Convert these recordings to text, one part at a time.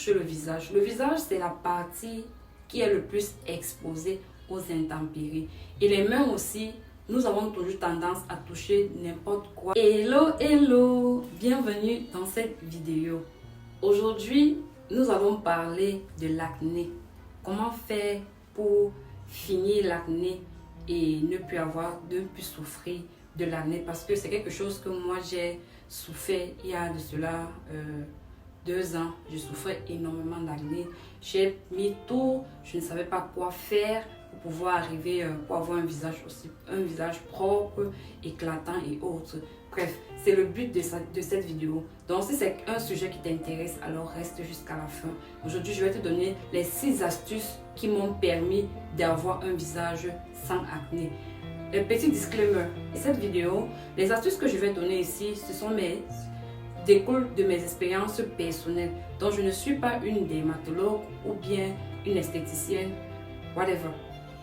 Sur le visage. Le visage, c'est la partie qui est le plus exposée aux intempéries. Et les mains aussi, nous avons toujours tendance à toucher n'importe quoi. Hello, hello! Bienvenue dans cette vidéo. Aujourd'hui, nous allons parler de l'acné. Comment faire pour finir l'acné et ne plus souffrir de l'acné, parce que c'est quelque chose que moi j'ai souffert il y a de cela 2 ans. Je souffrais énormément d'acné. J'ai mis tout, je ne savais pas quoi faire pour pouvoir arriver pour avoir un visage propre, éclatant et autres. Bref, c'est le but de cette vidéo. Donc si c'est un sujet qui t'intéresse, alors reste jusqu'à la fin. Aujourd'hui, je vais te donner les 6 astuces qui m'ont permis d'avoir un visage sans acné. Un petit disclaimer, cette vidéo, les astuces que je vais donner ici, ce sont découlent de mes expériences personnelles. Donc je ne suis pas une dermatologue ou bien une esthéticienne, whatever.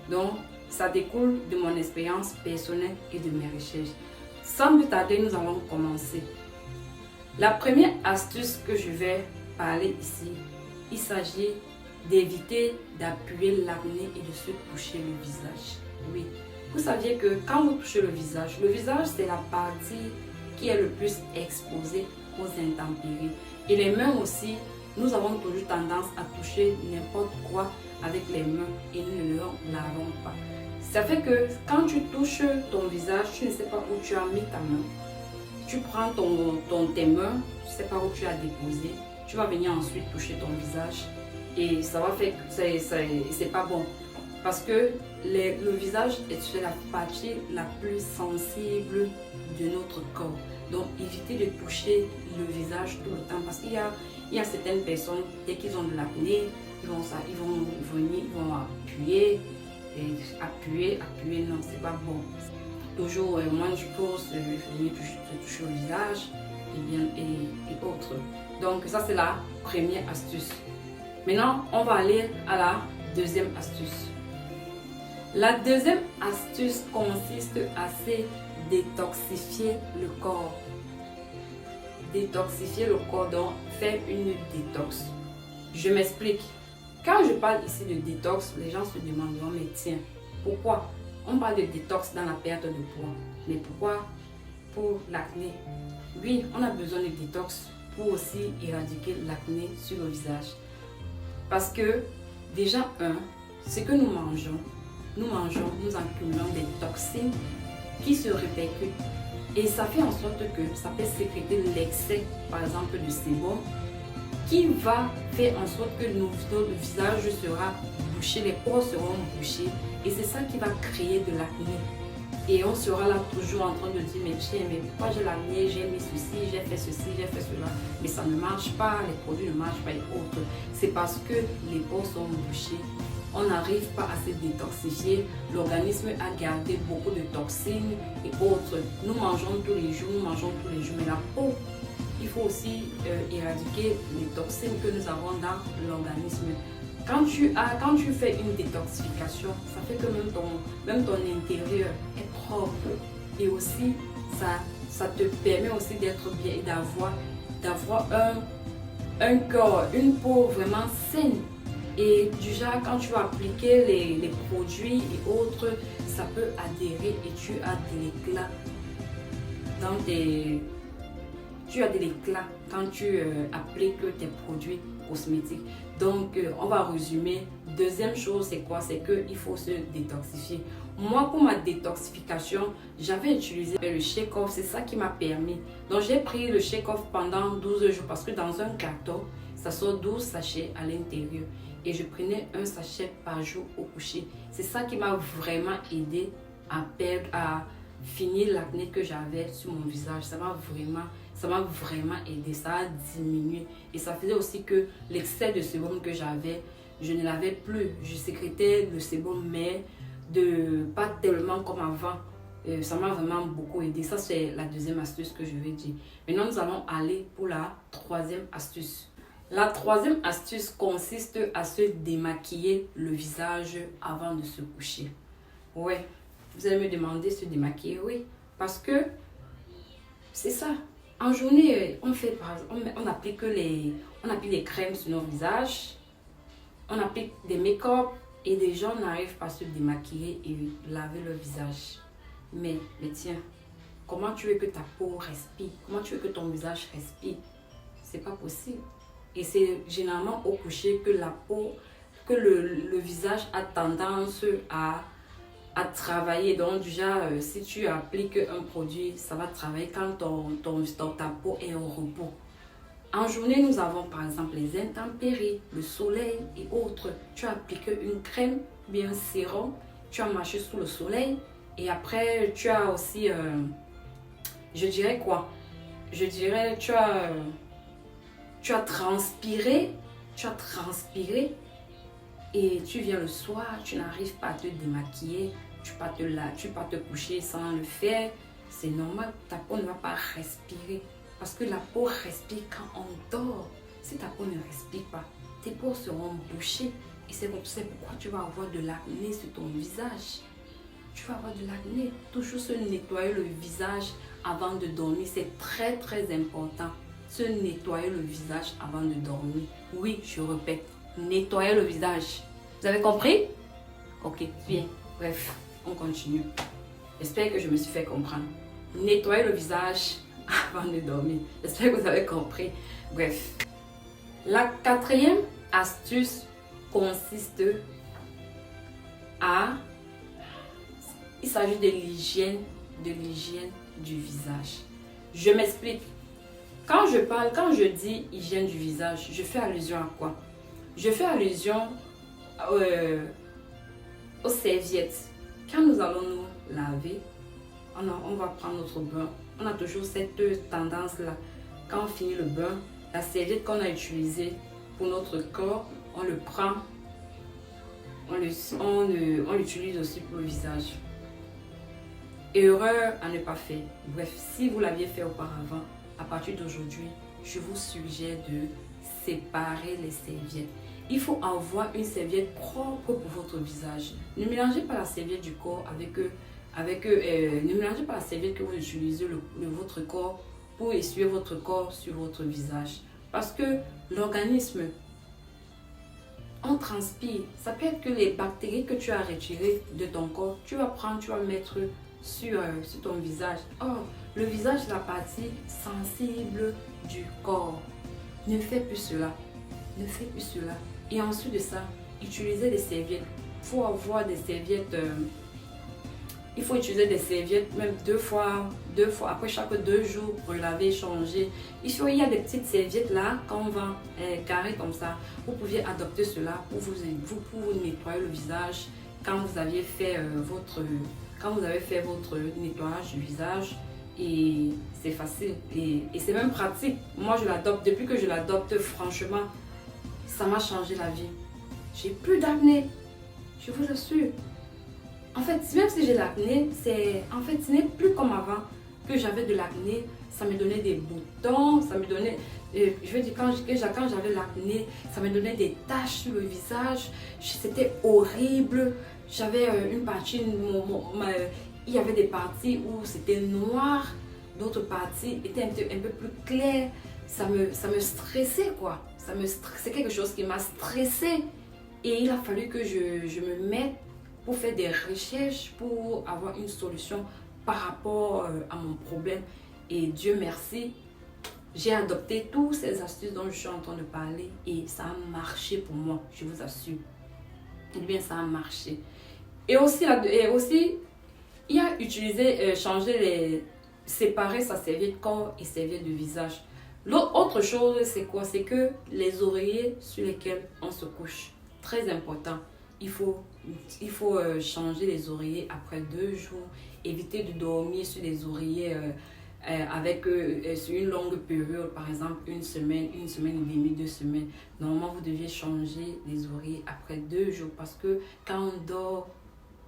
Donc ça découle de mon expérience personnelle et de mes recherches. Sans plus tarder, nous allons commencer. La première astuce que je vais parler ici, il s'agit d'éviter d'appuyer l'acné et de se toucher le visage. Oui, vous saviez que quand vous touchez le visage c'est la partie qui est le plus exposée aux intempéries. Et les mains aussi, nous avons toujours tendance à toucher n'importe quoi avec les mains et nous ne le lavons pas. Ça fait que quand tu touches ton visage, tu ne sais pas où tu as mis ta main. Tu prends tes mains, tu ne sais pas où tu as déposé. Tu vas venir ensuite toucher ton visage et ça va faire que c'est pas bon. Parce que le visage est la partie la plus sensible de notre corps. Donc, évitez de toucher le visage tout le temps. Parce qu'il y a certaines personnes, dès qu'ils ont de l'acné, ils vont venir, ils vont appuyer. Non, c'est pas bon. Toujours, moi, je pose, venir toucher le visage et autres. Donc, ça, c'est la première astuce. Maintenant, on va aller à la deuxième astuce. La deuxième astuce consiste à se détoxifier le corps. Détoxifier le corps, donc faire une détox. Je m'explique. Quand je parle ici de détox, les gens se demanderont, mais tiens, pourquoi on parle de détox dans la perte de poids? Mais pourquoi pour l'acné? Oui, on a besoin de détox pour aussi éradiquer l'acné sur le visage. Parce que déjà, ce que nous mangeons, nous accumulons des toxines qui se répercutent. Et ça fait en sorte que ça peut sécréter l'excès, par exemple, de sébum, qui va faire en sorte que notre visage sera bouché, les pores seront bouchés. Et c'est ça qui va créer de l'acné. Et on sera là toujours en train de dire, mais tiens, mais pourquoi j'ai l'acné, j'ai mis ceci, j'ai fait ceci, j'ai fait cela. Mais ça ne marche pas, les produits ne marchent pas et autres. C'est parce que les pores sont bouchés. On n'arrive pas à se détoxifier, l'organisme a gardé beaucoup de toxines et autres. Nous mangeons tous les jours, mais la peau, il faut aussi éradiquer les toxines que nous avons dans l'organisme. Quand tu fais une détoxification, ça fait que même ton intérieur est propre et aussi ça te permet aussi d'être bien et d'avoir un corps, une peau vraiment saine. Et du genre, quand tu vas appliquer les produits et autres, ça peut adhérer et tu as de l'éclat quand tu appliques tes produits cosmétiques. Donc, on va résumer. Deuxième chose, c'est quoi? C'est qu'il faut se détoxifier. Moi, pour ma détoxification, j'avais utilisé le Shake Off. C'est ça qui m'a permis. Donc, j'ai pris le Shake Off pendant 12 jours parce que dans un carton, ça sort 12 sachets à l'intérieur. Et je prenais un sachet par jour au coucher. C'est ça qui m'a vraiment aidé à finir l'acné que j'avais sur mon visage. Ça m'a vraiment aidé. Ça a diminué. Et ça faisait aussi que l'excès de sébum que j'avais, je ne l'avais plus. Je sécrétais le sébum, mais pas tellement comme avant. Ça m'a vraiment beaucoup aidé. Ça, c'est la deuxième astuce que je vais dire. Maintenant, nous allons aller pour la troisième astuce. La troisième astuce consiste à se démaquiller le visage avant de se coucher. Ouais, vous allez me demander se démaquiller, oui, parce que c'est ça. En journée, on applique on applique des crèmes sur nos visages, on applique des make-up et des gens n'arrivent pas à se démaquiller et laver leur visage. Mais tiens, comment tu veux que ta peau respire? Comment tu veux que ton visage respire? C'est pas possible. Et c'est généralement au coucher que la peau, que le visage a tendance à travailler. Donc déjà, si tu appliques un produit, ça va travailler quand ta peau est au repos. En journée, nous avons par exemple les intempéries, le soleil et autres. Tu as appliqué une crème, bien un sérum, tu as marché sous le soleil et après tu as aussi, je dirais quoi? Je dirais tu as transpiré, et tu viens le soir, tu n'arrives pas à te démaquiller, tu ne vas pas te coucher sans le faire. C'est normal, ta peau ne va pas respirer. Parce que la peau respire quand on dort. Si ta peau ne respire pas, tes pores seront bouchées. Et c'est pourquoi tu vas avoir de l'acné sur ton visage. Tu vas avoir de l'acné. Toujours se nettoyer le visage avant de dormir. C'est très très important. Se nettoyer le visage avant de dormir. Oui, je répète, nettoyer le visage. Vous avez compris? Ok, bien. Bref, on continue. J'espère que je me suis fait comprendre. Nettoyer le visage avant de dormir. J'espère que vous avez compris. Bref. La quatrième astuce consiste à... Il s'agit de l'hygiène du visage. Je m'explique. Quand je dis hygiène du visage, je fais allusion à quoi? Je fais allusion aux serviettes. Quand nous allons nous laver, on va prendre notre bain. On a toujours cette tendance-là. Quand on finit le bain, la serviette qu'on a utilisée pour notre corps, on le prend, on l'utilise aussi pour le visage. Erreur à ne pas faire. Bref, si vous l'aviez fait auparavant, à partir d'aujourd'hui, je vous suggère de séparer les serviettes. Il faut avoir une serviette propre pour votre visage. Ne mélangez pas la serviette du corps ne mélangez pas la serviette que vous utilisez votre corps pour essuyer votre corps sur votre visage. Parce que l'organisme, on transpire. Ça peut être que les bactéries que tu as retirées de ton corps, tu vas prendre, tu vas mettre sur ton visage. Or, le visage est la partie sensible du corps. Ne fais plus cela. Ne fais plus cela. Et ensuite de ça, utilisez des serviettes. Il faut avoir des serviettes. Il faut utiliser des serviettes même deux fois, après chaque 2 jours, relaver, changer. Il y a des petites serviettes là, quand on va carré comme ça. Vous pouviez adopter cela pour vous nettoyer le visage quand vous avez fait votre nettoyage du visage. Et c'est facile et c'est même pratique. Moi je l'adopte, depuis que je l'adopte, franchement, ça m'a changé la vie. J'ai plus d'acné, je vous assure. En fait, même si j'ai l'acné, ce n'est plus comme avant que j'avais de l'acné. Ça me donnait des boutons, ça me donnait, je veux dire, quand j'avais l'acné, ça me donnait des taches sur le visage. C'était horrible. J'avais une partie, il y avait des parties où c'était noir, d'autres parties étaient un peu plus claires. Ça me stressait quoi. C'est quelque chose qui m'a stressée. Et il a fallu que je me mette pour faire des recherches, pour avoir une solution par rapport à mon problème. Et Dieu merci, j'ai adopté toutes ces astuces dont je suis en train de parler et ça a marché pour moi, je vous assure. Eh bien, ça a marché. Et aussi il y a utilisé, séparer sa serviette corps et serviette de visage. L'autre chose, c'est quoi? C'est que les oreillers sur lesquels on se couche, très important. Il faut changer les oreillers après 2 jours. Éviter de dormir sur des oreillers sur une longue période, par exemple 1 semaine, 1 semaine et demie, 2 semaines. Normalement, vous devez changer les oreillers après 2 jours parce que quand on dort,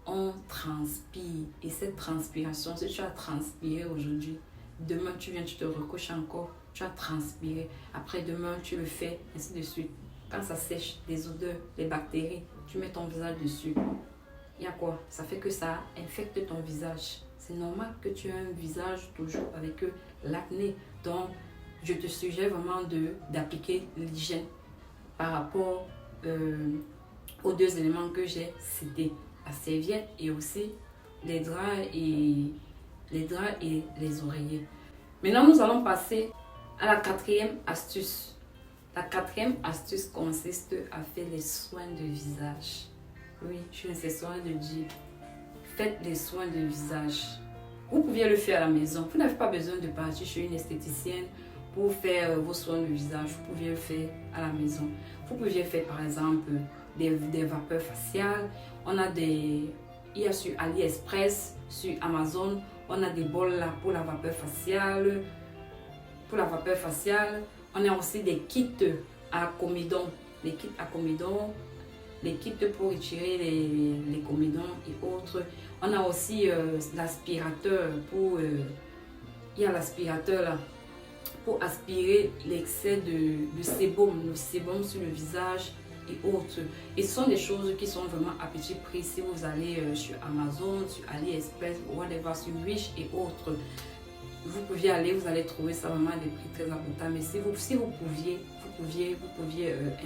on transpire. Et cette transpiration, si tu as transpiré aujourd'hui, demain tu viens, tu te recouches encore, tu as transpiré. Après demain, tu le fais, ainsi de suite. Quand ça sèche, les odeurs, les bactéries, tu mets ton visage dessus. Il y a quoi? Ça fait que ça infecte ton visage. C'est normal que tu aies un visage toujours avec l'acné. Donc, je te suggère vraiment d'appliquer l'hygiène par rapport aux deux éléments que j'ai cités, la serviette et aussi les draps et les oreillers. Maintenant, nous allons passer à la quatrième astuce. La quatrième astuce consiste à faire les soins de visage. Oui, je ne sais soin de dire. Faites les soins de visage. Vous pouvez le faire à la maison. Vous n'avez pas besoin de partir chez une esthéticienne pour faire vos soins de visage. Vous pouvez le faire à la maison. Vous pouvez faire par exemple des vapeurs faciales. Il y a sur AliExpress, sur Amazon, on a des bols là pour la vapeur faciale. On a aussi des kits à comedon. Les kits à comedon, les kits pour retirer les comédons et autres. On a aussi l'aspirateur il y a l'aspirateur là pour aspirer l'excès de sébum, le sébum sur le visage et autres. Et ce sont des choses qui sont vraiment à petit prix. Si vous allez sur Amazon, sur AliExpress, whatever, sur Wish et autres, vous pouviez aller, vous allez trouver ça vraiment à des prix très abordables. Mais si vous pouviez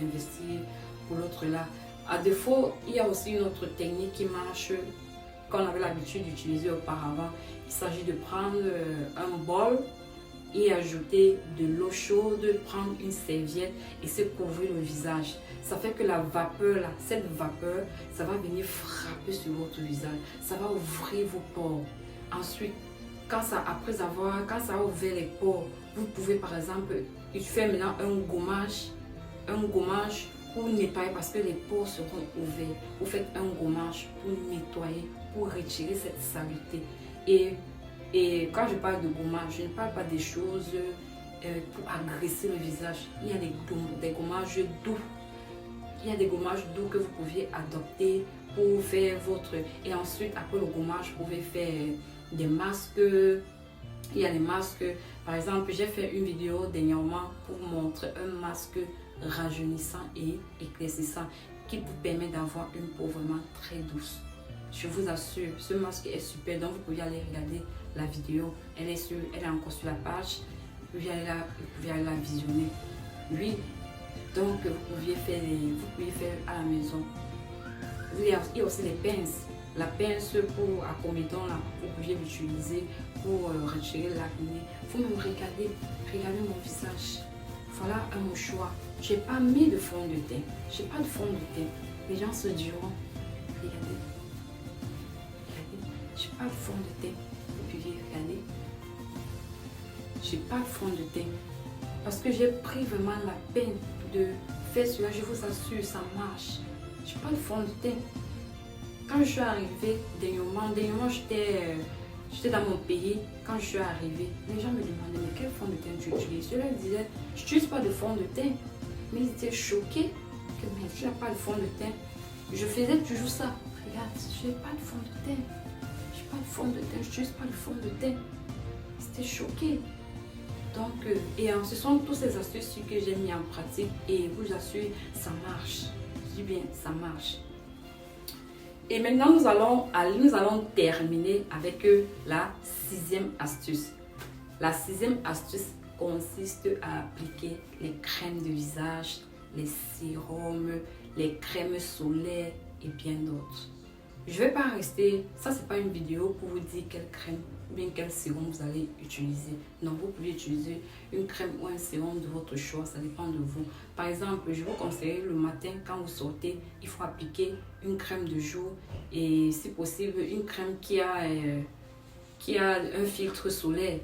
investir pour l'autre là. À défaut, il y a aussi une autre technique qui marche, qu'on avait l'habitude d'utiliser auparavant. Il s'agit de prendre un bol et ajouter de l'eau chaude, prendre une serviette et se couvrir le visage. Ça fait que la vapeur, là, cette vapeur, ça va venir frapper sur votre visage. Ça va ouvrir vos pores. Ensuite, quand ça a ouvert les pores, vous pouvez par exemple faire maintenant un gommage pour nettoyer parce que les pores seront ouverts. Vous faites un gommage pour nettoyer, pour retirer cette saleté. Et quand je parle de gommage, je ne parle pas des choses pour agresser le visage. Il y a des gommages doux. Il y a des gommages doux que vous pouviez adopter pour faire votre... Et ensuite, après le gommage, vous pouvez faire des masques. Il y a les masques. Par exemple, j'ai fait une vidéo dernièrement pour montrer un masque rajeunissant et éclaircissant qui vous permet d'avoir une peau vraiment très douce. Je vous assure, ce masque est super, donc vous pouvez aller regarder la vidéo. Elle est encore sur la page. Vous pouvez aller la visionner. Oui, donc vous pouvez faire à la maison. Il y a aussi les pinces. La pince pour accommodant là, vous pouvez l'utiliser pour retirer l'acné. Vous me regardez mon visage. Voilà un mouchoir. Je n'ai pas mis de fond de teint. Je n'ai pas de fond de teint. Les gens se diront, regardez. Je n'ai pas de fond de teint. Vous pouvez regarder. Je n'ai pas de fond de teint. Parce que j'ai pris vraiment la peine de faire cela. Je vous assure, ça marche. Je n'ai pas de fond de teint. Quand je suis arrivée, dernièrement j'étais dans mon pays. Quand je suis arrivée, les gens me demandaient mais quel fond de teint tu utilises. Je leur disais, je n'utilise pas de fond de teint. Mais ils étaient choqués que mais tu n'as pas de fond de teint. Je faisais toujours ça. Regarde, je n'ai pas de fond de teint. Je n'ai pas de fond de teint, je n'utilise pas de fond de teint. C'était choqué. Donc, ce sont toutes ces astuces que j'ai mis en pratique et vous assure, ça marche. Je dis bien, ça marche. Et maintenant, nous allons terminer avec la sixième astuce. La sixième astuce consiste à appliquer les crèmes de visage, les sérums, les crèmes solaires et bien d'autres. Je ne vais pas rester, ça c'est pas une vidéo pour vous dire quelle crème ou bien quel sérum vous allez utiliser. Non, vous pouvez utiliser une crème ou un sérum de votre choix, ça dépend de vous. Par exemple, je vous conseille le matin quand vous sortez, il faut appliquer une crème de jour et si possible une crème qui a un filtre solaire.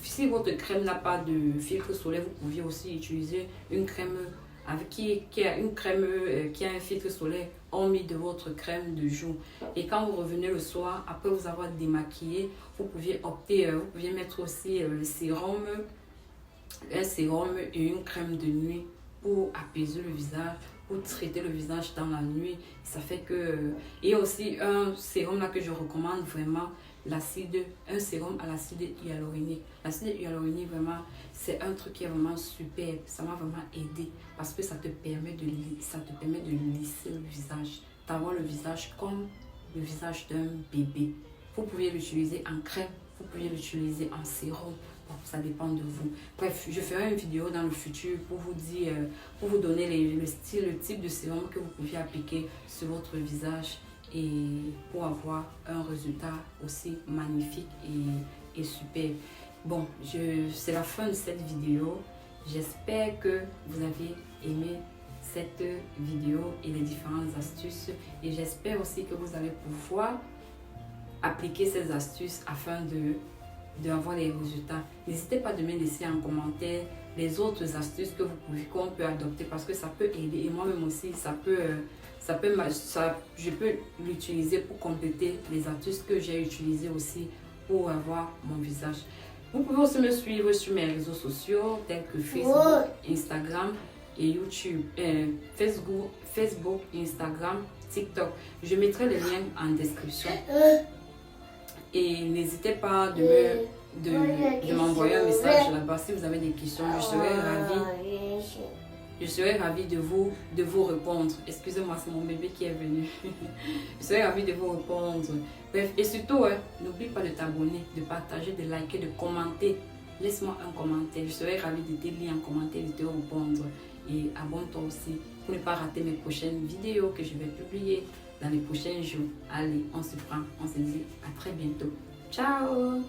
Si votre crème n'a pas de filtre solaire, vous pouvez aussi utiliser une crème qui a un filtre solaire hormis de votre crème de jour. Et quand vous revenez le soir, après vous avoir démaquillé, vous pouviez mettre aussi un sérum et une crème de nuit pour apaiser le visage, pour traiter le visage dans la nuit. Ça fait que... Et aussi un sérum là que je recommande vraiment, un sérum à l'acide hyaluronique. L'acide hyaluronique, vraiment, c'est un truc qui est vraiment super. Ça m'a vraiment aidé parce que ça te permet de lisser le visage, d'avoir le visage comme le visage d'un bébé. Vous pouvez l'utiliser en crème, vous pouvez l'utiliser en sérum, Bon, ça dépend de vous. Bref, je ferai une vidéo dans le futur pour vous dire, pour vous donner le style, le type de sérum que vous pouvez appliquer sur votre visage et pour avoir un résultat aussi magnifique et super. Bon, c'est la fin de cette vidéo. J'espère que vous avez aimé cette vidéo et les différentes astuces. Et j'espère aussi que vous allez pouvoir appliquer ces astuces afin d'avoir les résultats. N'hésitez pas de me laisser en commentaire les autres astuces que qu'on peut adopter parce que ça peut aider. Et moi-même aussi, je peux l'utiliser pour compléter les astuces que j'ai utilisées aussi pour avoir mon visage. Vous pouvez aussi me suivre sur mes réseaux sociaux tels que Facebook, Instagram et YouTube. Facebook, Instagram, TikTok. Je mettrai les liens en description. Et n'hésitez pas de m'envoyer un message là-bas si vous avez des questions. Je serai ravie de vous répondre. Excusez-moi, c'est mon bébé qui est venu. Je serai ravie de vous répondre. Bref, et surtout, n'oublie pas de t'abonner, de partager, de liker, de commenter. Laisse-moi un commentaire. Je serai ravie de te lire en commentaire, de te répondre. Et abonne-toi aussi pour ne pas rater mes prochaines vidéos que je vais publier dans les prochains jours. Allez, on se prend. On se dit à très bientôt. Ciao!